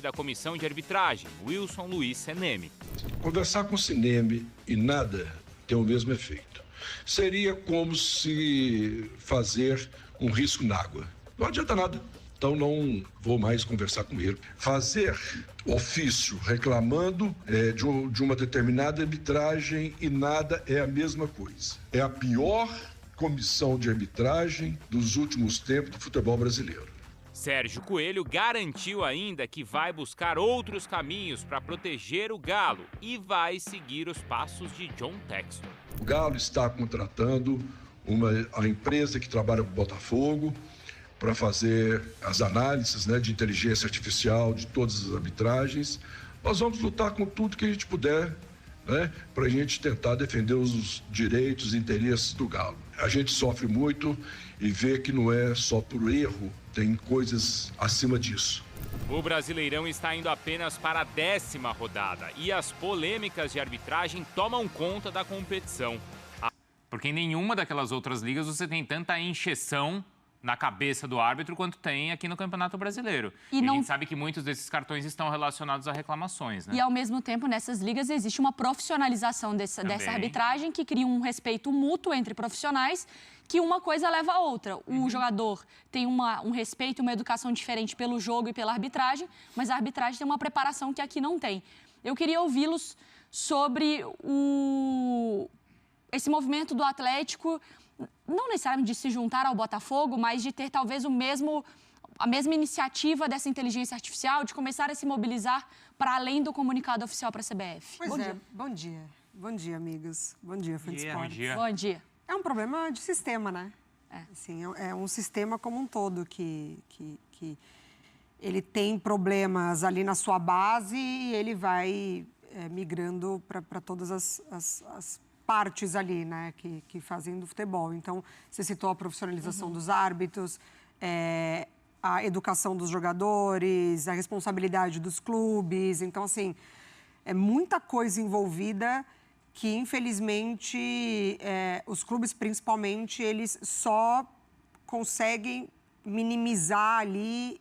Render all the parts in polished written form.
presidente da comissão de arbitragem, Wilson Luiz Seneme. Conversar com o Seneme e nada tem o mesmo efeito. Seria como se fazer um risco na água. Não adianta nada. Então não vou mais conversar com ele. Fazer ofício reclamando de uma determinada arbitragem e nada é a mesma coisa. É a pior comissão de arbitragem dos últimos tempos do futebol brasileiro. Sérgio Coelho garantiu ainda que vai buscar outros caminhos para proteger o Galo e vai seguir os passos de John Textor. O Galo está contratando a empresa que trabalha com o Botafogo para fazer as análises, de inteligência artificial de todas as arbitragens. Nós vamos lutar com tudo que a gente puder, para a gente tentar defender os direitos e interesses do Galo. A gente sofre muito e vê que não é só por erro, tem coisas acima disso. O Brasileirão está indo apenas para a 10ª rodada e as polêmicas de arbitragem tomam conta da competição. Porque em nenhuma daquelas outras ligas você tem tanta encheção na cabeça do árbitro quanto tem aqui no Campeonato Brasileiro. E a gente sabe que muitos desses cartões estão relacionados a reclamações, E, ao mesmo tempo, nessas ligas existe uma profissionalização dessa arbitragem que cria um respeito mútuo entre profissionais, que uma coisa leva a outra. O jogador tem um respeito e uma educação diferente pelo jogo e pela arbitragem, mas a arbitragem tem uma preparação que aqui não tem. Eu queria ouvi-los sobre esse movimento do Atlético, não necessariamente de se juntar ao Botafogo, mas de ter talvez a mesma iniciativa dessa inteligência artificial, de começar a se mobilizar para além do comunicado oficial para a CBF. Bom dia. Bom dia, amigos. Bom dia, Fã de Esportes. Bom dia. É um problema de sistema, né? Assim, é um sistema como um todo que ele tem problemas ali na sua base e ele vai migrando para todas as partes ali, que fazem do futebol. Então, você citou a profissionalização dos árbitros, a educação dos jogadores, a responsabilidade dos clubes. Então, assim, é muita coisa envolvida que, infelizmente, os clubes, principalmente, eles só conseguem minimizar ali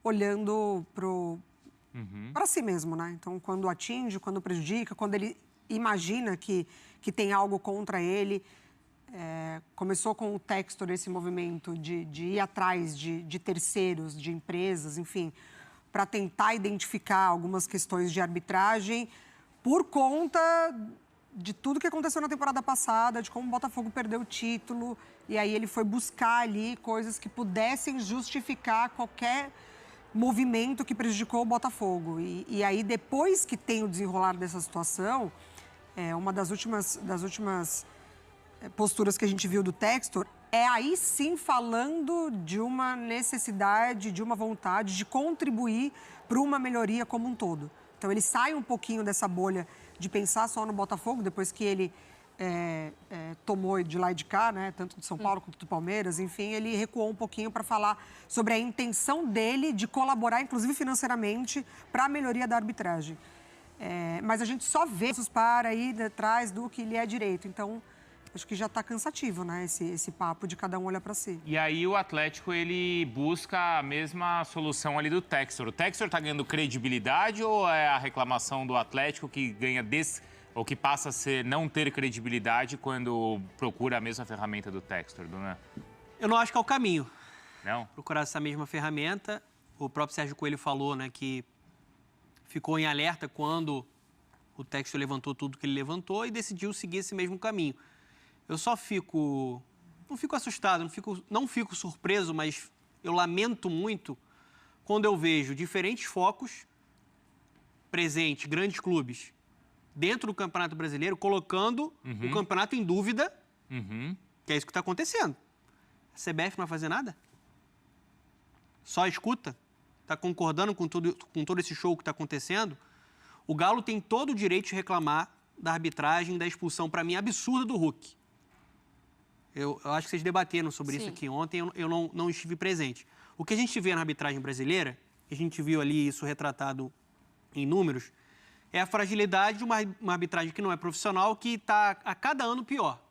olhando para si mesmo, Então, quando atinge, quando prejudica, quando ele imagina que tem algo contra ele. Começou com o Textor esse movimento de ir atrás de terceiros, de empresas, enfim, para tentar identificar algumas questões de arbitragem por conta de tudo que aconteceu na temporada passada, de como o Botafogo perdeu o título, e aí ele foi buscar ali coisas que pudessem justificar qualquer movimento que prejudicou o Botafogo. E aí, depois que tem o desenrolar dessa situação, uma das últimas posturas que a gente viu do Textor é aí sim falando de uma necessidade, de uma vontade de contribuir para uma melhoria como um todo. Então, ele sai um pouquinho dessa bolha de pensar só no Botafogo, depois que ele tomou de lá e de cá, tanto do São Paulo quanto do Palmeiras, enfim, ele recuou um pouquinho para falar sobre a intenção dele de colaborar, inclusive financeiramente, para a melhoria da arbitragem. Mas a gente só vê isso para ir atrás do que lhe é direito. Então, acho que já está cansativo, esse papo de cada um olhar para si. E aí o Atlético, ele busca a mesma solução ali do Textor. O Textor está ganhando credibilidade ou é a reclamação do Atlético que ganha ou que passa a não ter credibilidade quando procura a mesma ferramenta do Textor, Dunan? Eu não acho que é o caminho. Não? Procurar essa mesma ferramenta. O próprio Sérgio Coelho falou, que ficou em alerta quando o Textor levantou tudo que ele levantou e decidiu seguir esse mesmo caminho. Eu só não fico assustado, não fico surpreso, mas eu lamento muito quando eu vejo diferentes focos presentes, grandes clubes, dentro do Campeonato Brasileiro, colocando o campeonato em dúvida, que é isso que está acontecendo. A CBF não vai fazer nada? Só escuta? Está concordando com todo esse show que está acontecendo? O Galo tem todo o direito de reclamar da arbitragem, da expulsão, para mim, absurda do Hulk. Eu acho que vocês debateram sobre isso aqui ontem, eu não estive presente. O que a gente vê na arbitragem brasileira, a gente viu ali isso retratado em números, é a fragilidade de uma arbitragem que não é profissional, que está a cada ano pior.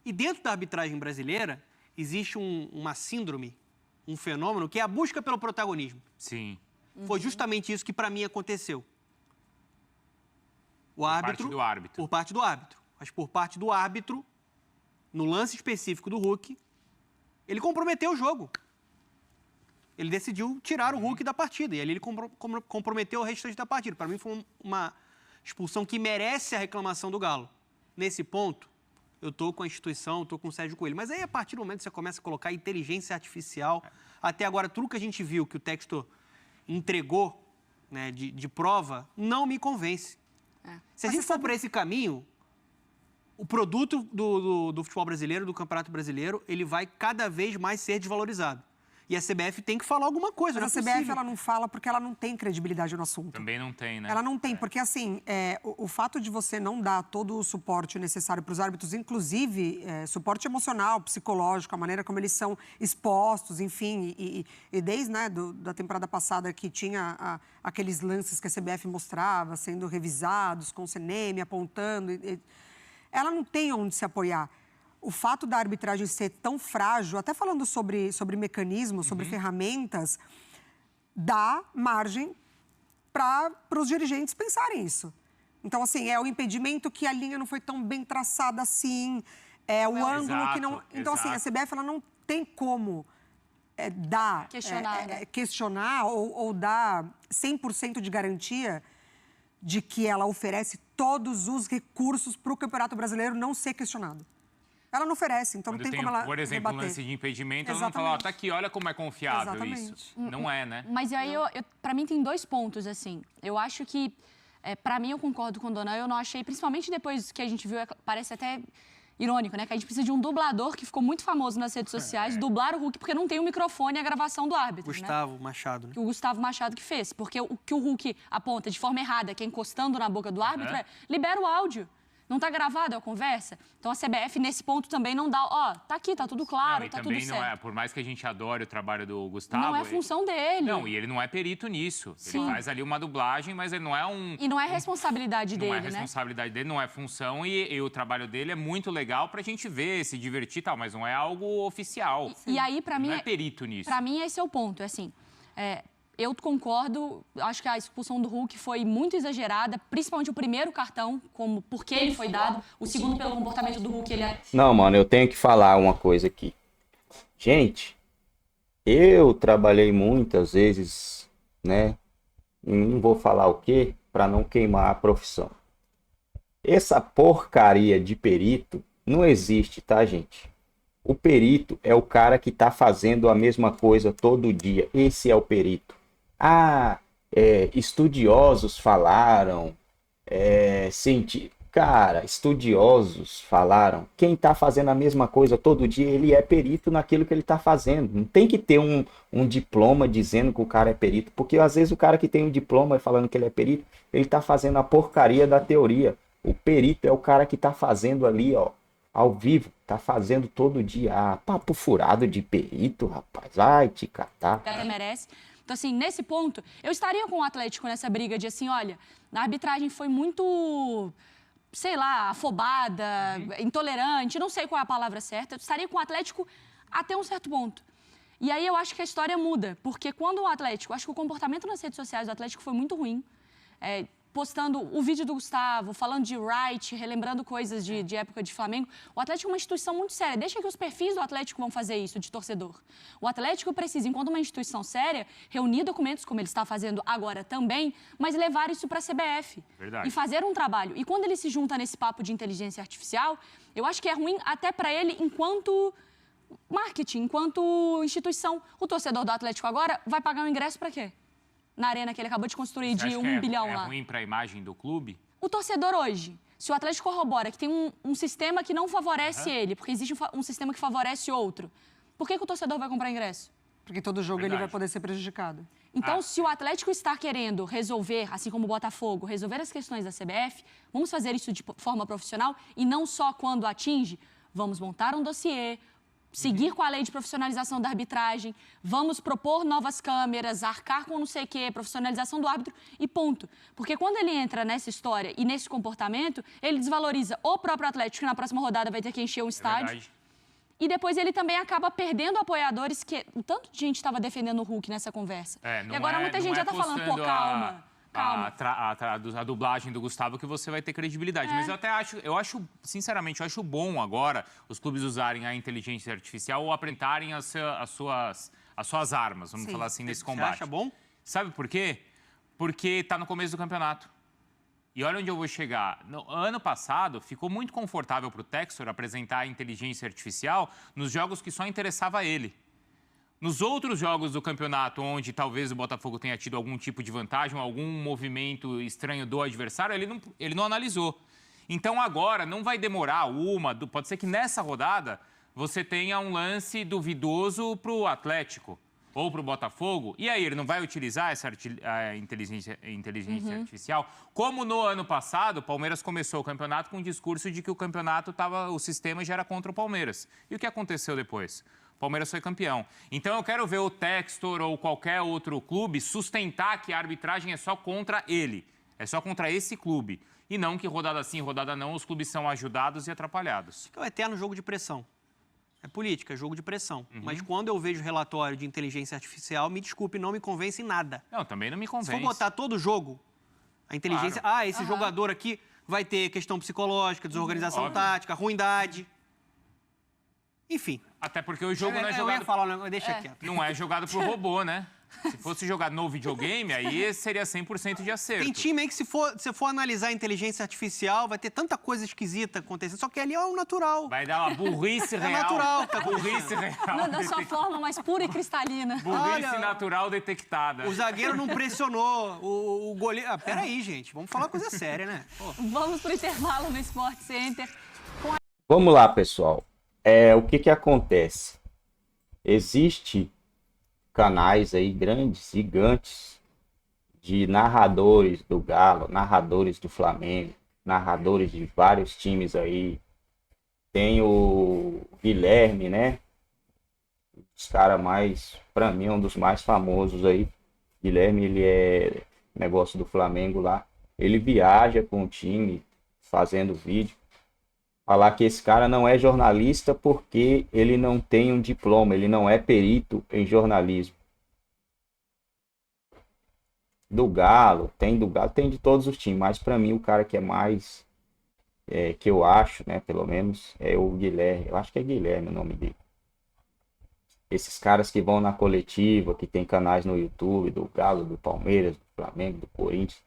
E dentro da arbitragem brasileira, existe uma síndrome, um fenômeno, que é a busca pelo protagonismo. Sim. Foi justamente isso que, para mim, aconteceu. O árbitro... Por parte do árbitro. Por parte do árbitro. Mas por parte do árbitro, no lance específico do Hulk, ele comprometeu o jogo. Ele decidiu tirar o Hulk da partida. E ali ele comprometeu o restante da partida. Para mim, foi uma expulsão que merece a reclamação do Galo. Nesse ponto, eu estou com a instituição, estou com o Sérgio Coelho. Mas aí, a partir do momento que você começa a colocar inteligência artificial, até agora, tudo que a gente viu que o Textor entregou, né, de prova, não me convence. Se a gente for por esse caminho, o produto do futebol brasileiro, do Campeonato Brasileiro, ele vai cada vez mais ser desvalorizado. E a CBF tem que falar alguma coisa. Mas a CBF ela não fala porque ela não tem credibilidade no assunto. Também não tem, né? Ela não tem, porque assim, o fato de você não dar todo o suporte necessário para os árbitros, inclusive suporte emocional, psicológico, a maneira como eles são expostos, enfim, e desde da temporada passada que tinha aqueles lances que a CBF mostrava, sendo revisados com o CNM, apontando, ela não tem onde se apoiar. O fato da arbitragem ser tão frágil, até falando sobre mecanismos, sobre ferramentas, dá margem para os dirigentes pensarem isso. Então, assim, é o impedimento que a linha não foi tão bem traçada assim, é o ângulo que não... Então, assim, a CBF ela não tem como questionar ou dar 100% de garantia de que ela oferece todos os recursos para o Campeonato Brasileiro não ser questionado. Ela não oferece, então Quando não tem como ela por exemplo, debater. lance de impedimento, Exatamente. ela não fala, tá aqui, olha como é confiável Exatamente. isso. Não é, né? Mas aí, para mim, tem 2 pontos, assim. Eu acho que, para mim, eu concordo com o Donan, eu não achei, principalmente depois que a gente viu, parece até irônico, né? Que a gente precisa de um dublador que ficou muito famoso nas redes sociais, dublar o Hulk, porque não tem o microfone e a gravação do árbitro, Gustavo Machado, né? O Gustavo Machado que fez. Porque o que o Hulk aponta de forma errada, que é encostando na boca do árbitro, libera o áudio. Não está gravada a conversa? Então, a CBF, nesse ponto, também não dá... tá aqui, tá tudo claro, tá tudo certo. Não é, por mais que a gente adore o trabalho do Gustavo... Não é função dele. Não, e ele não é perito nisso. Sim. Ele faz ali uma dublagem, mas ele não é um... E não é responsabilidade dele, né? Não é responsabilidade dele, não é função, e o trabalho dele é muito legal pra gente ver, se divertir e tal, mas não é algo oficial. E aí, pra mim... Não é perito nisso. Pra mim, esse é o ponto, é assim... Eu concordo, acho que a expulsão do Hulk foi muito exagerada, principalmente o primeiro cartão, como porque ele foi dado, o segundo pelo comportamento do Hulk, ele é... Não, mano, eu tenho que falar uma coisa aqui. Gente, eu trabalhei muitas vezes, né? Não vou falar o quê, para não queimar a profissão. Essa porcaria de perito não existe, tá, gente? O perito é o cara que tá fazendo a mesma coisa todo dia. Esse é o perito. Estudiosos falaram, cara, estudiosos falaram. Quem tá fazendo a mesma coisa todo dia, ele é perito naquilo que ele tá fazendo. Não tem que ter um diploma dizendo que o cara é perito, porque às vezes o cara que tem um diploma falando que ele é perito, ele tá fazendo a porcaria da teoria. O perito é o cara que tá fazendo ali, ó, ao vivo, tá fazendo todo dia. Papo furado de perito, rapaz. Vai te catar. Até merece. Então, assim, nesse ponto, eu estaria com o Atlético nessa briga de, assim, olha, a arbitragem foi muito, sei lá, afobada, intolerante, não sei qual é a palavra certa. Eu estaria com o Atlético até um certo ponto. E aí eu acho que a história muda, porque quando o Atlético, acho que o comportamento nas redes sociais do Atlético foi muito ruim, postando o vídeo do Gustavo, falando de Wright, relembrando coisas de época de Flamengo. O Atlético é uma instituição muito séria. Deixa que os perfis do Atlético vão fazer isso, de torcedor. O Atlético precisa, enquanto uma instituição séria, reunir documentos, como ele está fazendo agora também, mas levar isso para a CBF. Verdade. E fazer um trabalho. E quando ele se junta nesse papo de inteligência artificial, eu acho que é ruim até para ele enquanto marketing, enquanto instituição. O torcedor do Atlético agora vai pagar um ingresso para quê? Na arena que ele acabou de construir de 1 bilhão lá. É ruim para a imagem do clube? O torcedor hoje, se o Atlético corrobora que tem um sistema que não favorece ele, porque existe um sistema que favorece outro, por que o torcedor vai comprar ingresso? Porque todo jogo ele vai poder ser prejudicado. Então, se o Atlético está querendo resolver, assim como o Botafogo, resolver as questões da CBF, vamos fazer isso de forma profissional e não só quando atinge, vamos montar um dossiê, seguir com a lei de profissionalização da arbitragem, vamos propor novas câmeras, arcar com não sei o quê, profissionalização do árbitro e ponto. Porque quando ele entra nessa história e nesse comportamento, ele desvaloriza o próprio Atlético, que na próxima rodada vai ter que encher um estádio. E depois ele também acaba perdendo apoiadores, que o tanto de gente estava defendendo o Hulk nessa conversa. E agora muita gente já está falando, pô, calma. A dublagem do Gustavo que você vai ter credibilidade. Mas eu acho, sinceramente, eu acho bom agora os clubes usarem a inteligência artificial ou apresentarem as suas armas, vamos falar assim, nesse combate. Você acha bom? Sabe por quê? Porque tá no começo do campeonato. E olha onde eu vou chegar. No ano passado, ficou muito confortável para o Textor apresentar a inteligência artificial nos jogos que só interessava a ele. Nos outros jogos do campeonato, onde talvez o Botafogo tenha tido algum tipo de vantagem, algum movimento estranho do adversário, ele não analisou. Então agora não vai demorar pode ser que nessa rodada você tenha um lance duvidoso para o Atlético ou para o Botafogo, e aí ele não vai utilizar essa inteligência artificial? Como no ano passado, o Palmeiras começou o campeonato com o discurso de que o sistema já era contra o Palmeiras. E o que aconteceu depois? O Palmeiras foi campeão. Então eu quero ver o Textor ou qualquer outro clube sustentar que a arbitragem é só contra ele, é só contra esse clube. E não que rodada sim, rodada não, os clubes são ajudados e atrapalhados. É o eterno jogo de pressão. É política, é jogo de pressão. Mas quando eu vejo relatório de inteligência artificial, me desculpe, não me convence em nada. Não, também não me convence. Se for botar todo jogo, a inteligência... Claro. Esse jogador aqui vai ter questão psicológica, desorganização tática, ruindade. Enfim. Até porque o jogo não é Eu jogado... ia falar um negócio, deixa quieto. Não é jogado pro robô, né? Se fosse jogado no videogame, aí seria 100% de acerto. Tem time aí que se for analisar a inteligência artificial, vai ter tanta coisa esquisita acontecendo, só que ali é o natural. Vai dar uma burrice real. É natural. Burrice real. Não, da sua forma mais pura e cristalina. Burrice natural detectada. O zagueiro não pressionou, o goleiro... peraí, gente, vamos falar coisa séria, né? Vamos pro intervalo no Sport Center. Vamos lá, pessoal. O que acontece? Existe canais aí grandes, gigantes, de narradores do Galo, narradores do Flamengo, narradores de vários times aí. Tem o Guilherme, né? Os caras mais, pra mim, um dos mais famosos aí. Guilherme, ele é negócio do Flamengo lá. Ele viaja com o time, fazendo vídeo. Falar que esse cara não é jornalista porque ele não tem um diploma, ele não é perito em jornalismo. Do Galo, tem de todos os times, mas para mim o cara que é mais, que eu acho, né, pelo menos, é o Guilherme. Eu acho que é Guilherme o nome dele. Esses caras que vão na coletiva, que tem canais no YouTube, do Galo, do Palmeiras, do Flamengo, do Corinthians.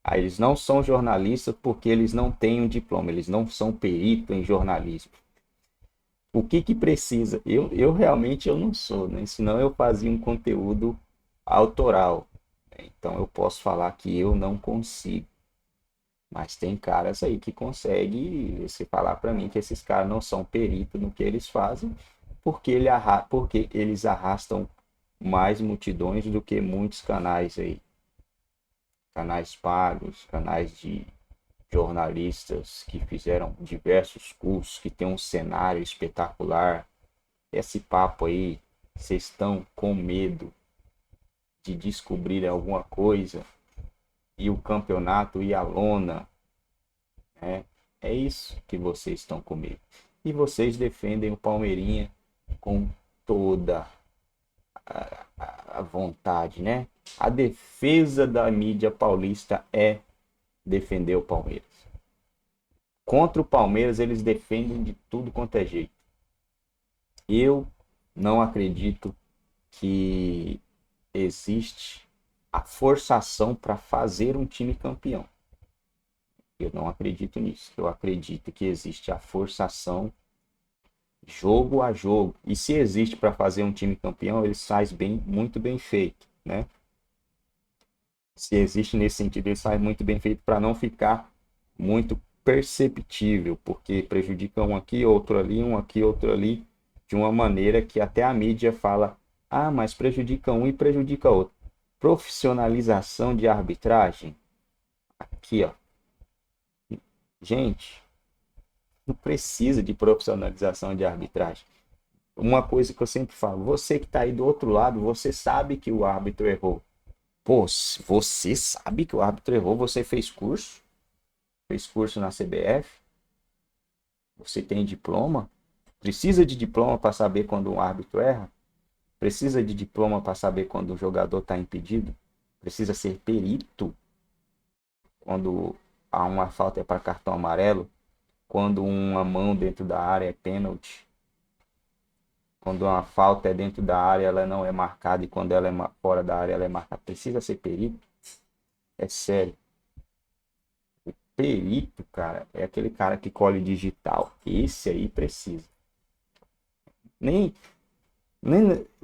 Aí eles não são jornalistas porque eles não têm um diploma, eles não são perito em jornalismo. O que precisa? Eu realmente não sou, né? Senão eu fazia um conteúdo autoral. Então eu posso falar que eu não consigo. Mas tem caras aí que conseguem você falar para mim que esses caras não são peritos no que eles fazem, porque eles arrastam mais multidões do que muitos canais aí. Canais pagos, canais de jornalistas que fizeram diversos cursos, que tem um cenário espetacular. Esse papo aí, vocês estão com medo de descobrir alguma coisa e o campeonato e a lona, né? É isso que vocês estão com medo. E vocês defendem o Palmeirinha com toda a vontade, né? A defesa da mídia paulista é defender o Palmeiras. Contra o Palmeiras, eles defendem de tudo quanto é jeito. Eu não acredito que existe a forçação para fazer um time campeão. Eu não acredito nisso. Eu acredito que existe a forçação jogo a jogo. E se existe para fazer um time campeão, ele faz muito bem feito, né? Se existe nesse sentido, ele faz muito bem feito para não ficar muito perceptível, porque prejudica um aqui, outro ali, um aqui, outro ali, de uma maneira que até a mídia fala, mas prejudica um e prejudica outro. Profissionalização de arbitragem. Aqui, ó. Gente, não precisa de profissionalização de arbitragem. Uma coisa que eu sempre falo, você que está aí do outro lado, você sabe que o árbitro errou. Pô, você sabe que o árbitro errou, você fez curso? Fez curso na CBF? Você tem diploma? Precisa de diploma para saber quando um árbitro erra? Precisa de diploma para saber quando um jogador está impedido? Precisa ser perito quando há uma falta para cartão amarelo? Quando uma mão dentro da área é pênalti? Quando uma falta é dentro da área, ela não é marcada, e quando ela é fora da área, ela é marcada. Precisa ser perito? É sério. O perito, cara, é aquele cara que colhe digital. Esse aí precisa. Nem,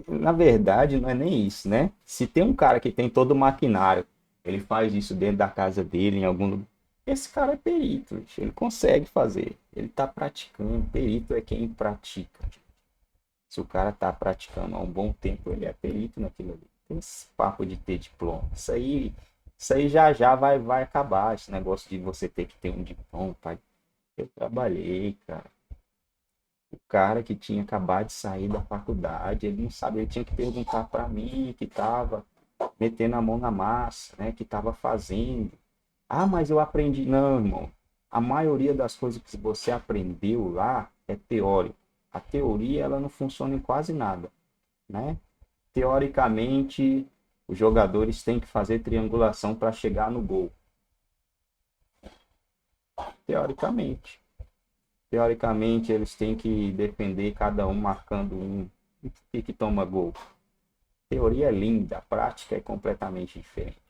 na verdade, não é nem isso, né? Se tem um cara que tem todo o maquinário, ele faz isso dentro da casa dele, em algum lugar. Esse cara é perito, ele consegue fazer. Ele está praticando. Perito é quem pratica. Se o cara está praticando há um bom tempo, ele é perito naquilo ali. Tem esse papo de ter diploma. Isso aí já vai acabar. Esse negócio de você ter que ter um diploma, pai. Eu trabalhei, cara. O cara que tinha acabado de sair da faculdade, ele não sabe, ele tinha que perguntar para mim, que estava metendo a mão na massa, né? Que estava fazendo. Ah, mas eu aprendi. Não, irmão. A maioria das coisas que você aprendeu lá é teórico. A teoria, ela não funciona em quase nada, né? Teoricamente, os jogadores têm que fazer triangulação para chegar no gol. Teoricamente. Teoricamente, eles têm que defender cada um marcando um. E por que toma gol? Teoria é linda, a prática é completamente diferente.